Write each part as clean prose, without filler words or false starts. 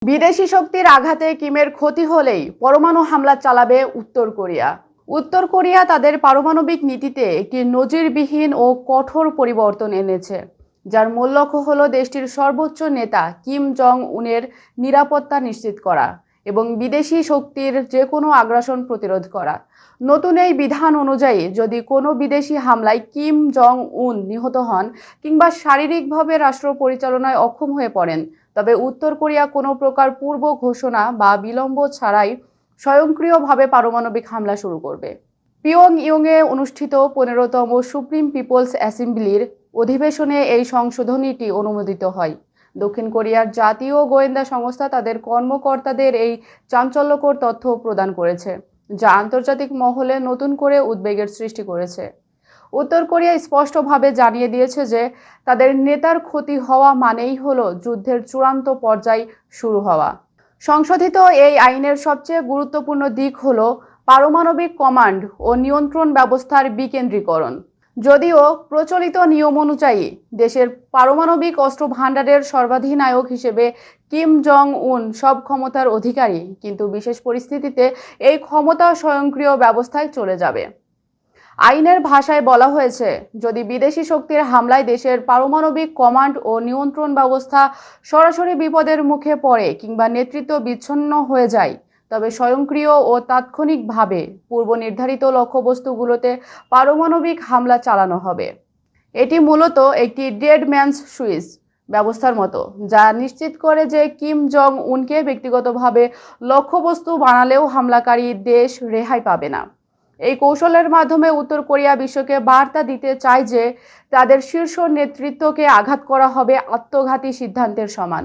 বিদেশি শক্তির আঘাতে কিমের ক্ষতি হলেই পরমাণু হামলা চালাবে উত্তর কোরিয়া। উত্তর কোরিয়া তাদের পারমাণবিক নীতিতে একটি নজিরবিহীন ও কঠোর পরিবর্তন এনেছে, যার মূল লক্ষ্য হলো দেশটির সর্বোচ্চ নেতা কিম জং উনের নিরাপত্তা নিশ্চিত করা এবং বিদেশি শক্তির যে কোনো আগ্রাসন প্রতিরোধ করা। নতুন এই বিধান অনুযায়ী যদি কোনো বিদেশি হামলায় কিম জং উন নিহত হন কিংবা শারীরিকভাবে রাষ্ট্র পরিচালনায় অক্ষম হয়ে পড়েন, তবে উত্তর কোরিয়া কোনো প্রকার পূর্ব ঘোষণা বা বিলম্ব ছাড়াই স্বয়ংক্রিয়ভাবে পারমাণবিক হামলা শুরু করবে। পিয়ংইয়ংয়ে অনুষ্ঠিত 15তম সুপ্রিম পিপলস অ্যাসেম্বলির অধিবেশনে এই সংশোধনীটি অনুমোদিত হয়। দক্ষিণ কোরিয়ার জাতীয় গোয়েন্দা সংস্থা তাদের কর্মকর্তাদের এই চাঞ্চল্যকর তথ্য প্রদান করেছে, যা আন্তর্জাতিক মহলে নতুন করে উদ্বেগের সৃষ্টি করেছে। উত্তর কোরিয়া স্পষ্টভাবে জানিয়ে দিয়েছে যে তাদের নেতার ক্ষতি হওয়া মানেই হলো যুদ্ধের চূড়ান্ত পর্যায় শুরু হওয়া। সংশোধিত এই আইনের সবচেয়ে গুরুত্বপূর্ণ দিক হলো পারমাণবিক কমান্ড ও নিয়ন্ত্রণ ব্যবস্থার বিকেন্দ্রীকরণ। যদিও প্রচলিত নিয়ম অনুযায়ী দেশের পারমাণবিক অস্ত্র ভাণ্ডারের সর্বাধিনায়ক হিসেবে কিম জং উন সব ক্ষমতার অধিকারী, কিন্তু বিশেষ পরিস্থিতিতে এই ক্ষমতা স্বয়ংক্রিয় ব্যবস্থায় চলে যাবে। আইনের ভাষায় বলা হয়েছে, যদি বিদেশি শক্তির হামলায় দেশের পারমাণবিক কমান্ড ও নিয়ন্ত্রণ ব্যবস্থা সরাসরি বিপদের মুখে পড়ে কিংবা নেতৃত্ব বিচ্ছিন্ন হয়ে যায়, তবে স্বয়ংক্রিয় ও তাৎক্ষণিকভাবে পূর্ব নির্ধারিত লক্ষ্যবস্তুগুলোতে পারমাণবিক হামলা চালানো হবে। এটি মূলত একটি ডেড ম্যানস সুইচ ব্যবস্থার মতো, যা নিশ্চিত করে যে কিম জং উনকে ব্যক্তিগতভাবে লক্ষ্যবস্তু বানালেও হামলাকারী দেশ রেহাই পাবে না। এই কৌশলের মাধ্যমে উত্তর কোরিয়া বিশ্বকে বার্তা দিতে চায় যে তাদের শীর্ষ নেতৃত্বকে আঘাত করা হবে আত্মঘাতী সিদ্ধান্তের সমান।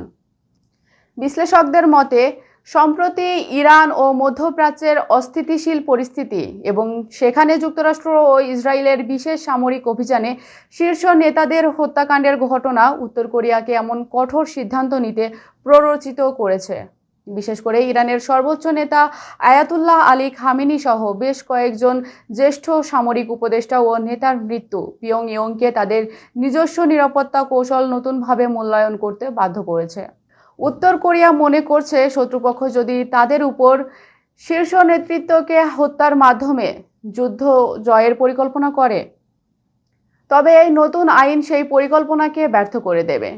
বিশ্লেষকদের মতে, সম্প্রতি ইরান ও মধ্যপ্রাচ্যের অস্থিতিশীল পরিস্থিতি এবং সেখানে যুক্তরাষ্ট্র ও ইসরায়েলের বিশেষ সামরিক অভিযানে শীর্ষ নেতাদের হত্যাকাণ্ডের ঘটনা উত্তর কোরিয়াকে এমন কঠোর সিদ্ধান্ত নিতে প্ররোচিত করেছে। বিশেষ করে ইরানের সর্বোচ্চ নেতা আয়াতুল্লাহ আলী খামেনি সহ বেশ কয়েকজন জ্যেষ্ঠ সামরিক উপদেষ্টা ও নেতার মৃত্যু পিয়ংইয়ংকে তাদের নিজস্ব নিরাপত্তা কৌশল নতুনভাবে মূল্যায়ন করতে বাধ্য করেছে। উত্তর কোরিয়া মনে করছে, শত্রুপক্ষ যদি তাদের উপর শীর্ষ নেতৃত্বকে হত্যার মাধ্যমে যুদ্ধ জয়ের পরিকল্পনা করে, তবে এই নতুন আইন সেই পরিকল্পনাকে ব্যর্থ করে দেবে।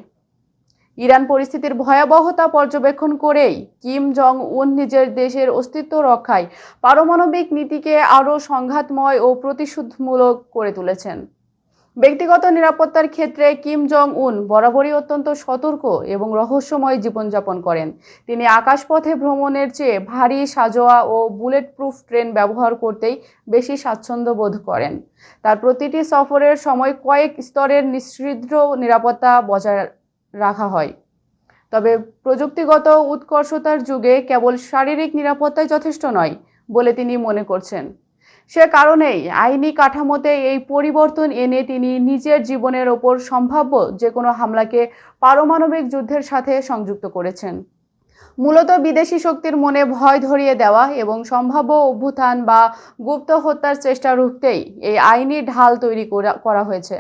ইরান পরিস্থিতির ভয়াবহতা পর্যবেক্ষণ করেই কিম জং উন নিজের দেশের অস্তিত্ব রক্ষায় পারমাণবিক নীতিকে আরও সংঘাতময় ও প্রতিশোধমূলক করে তুলেছেন। ব্যক্তিগত নিরাপত্তার ক্ষেত্রে কিম জং উন বরাবরই অত্যন্ত সতর্ক এবং রহস্যময় জীবনযাপন করেন। তিনি আকাশপথে ভ্রমণের চেয়ে ভারী সাঁজোয়া ও বুলেট প্রুফ ট্রেন ব্যবহার করতেই বেশি স্বাচ্ছন্দ্য বোধ করেন। তার প্রতিটি সফরের সময় কয়েক স্তরের নিশ্ছিদ্র নিরাপত্তা বজায় রাখা হয়। তবে প্রযুক্তিগত উৎকর্ষতার যুগে কেবল শারীরিক নিরাপত্তাই যথেষ্ট নয় বলে তিনি মনে করছেন। সে কারণেই আইনি কাঠামোতে এই পরিবর্তন এনে তিনি নিজের জীবনের ওপর সম্ভাব্য যে কোনো হামলাকে পারমাণবিক যুদ্ধের সাথে সংযুক্ত করেছেন। মূলত বিদেশি শক্তির মনে ভয় ধরিয়ে দেওয়া এবং সম্ভাব্য অভ্যুত্থান বা গুপ্ত হত্যার চেষ্টা রুখতেই এই আইনি ঢাল তৈরি করা হয়েছে।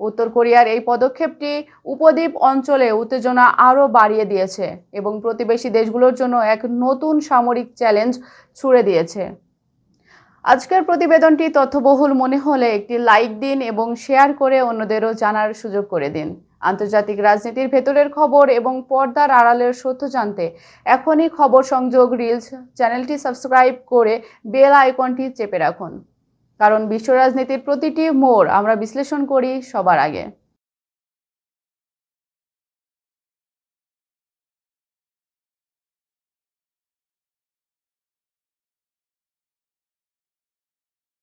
উত্তর কোরিয়ার এই পদক্ষেপটি উপদ্বীপ অঞ্চলে উত্তেজনা আরও বাড়িয়ে দিয়েছে এবং প্রতিবেশী দেশগুলোর জন্য এক নতুন সামরিক চ্যালেঞ্জ ছুড়ে দিয়েছে। আজকের প্রতিবেদনটি তথ্যবহুল মনে হলে একটি লাইক দিন এবং শেয়ার করে অন্যদেরও জানার সুযোগ করে দিন। আন্তর্জাতিক রাজনীতির ভেতরের খবর এবং পর্দার আড়ালের সত্য জানতে এখনই খবর সংযোগ রিলস চ্যানেলটি সাবস্ক্রাইব করে বেল আইকনটি চেপে রাখুন, কারণ বিশ্ব রাজনীতির প্রতিটি মোড় আমরা বিশ্লেষণ করি সবার আগে।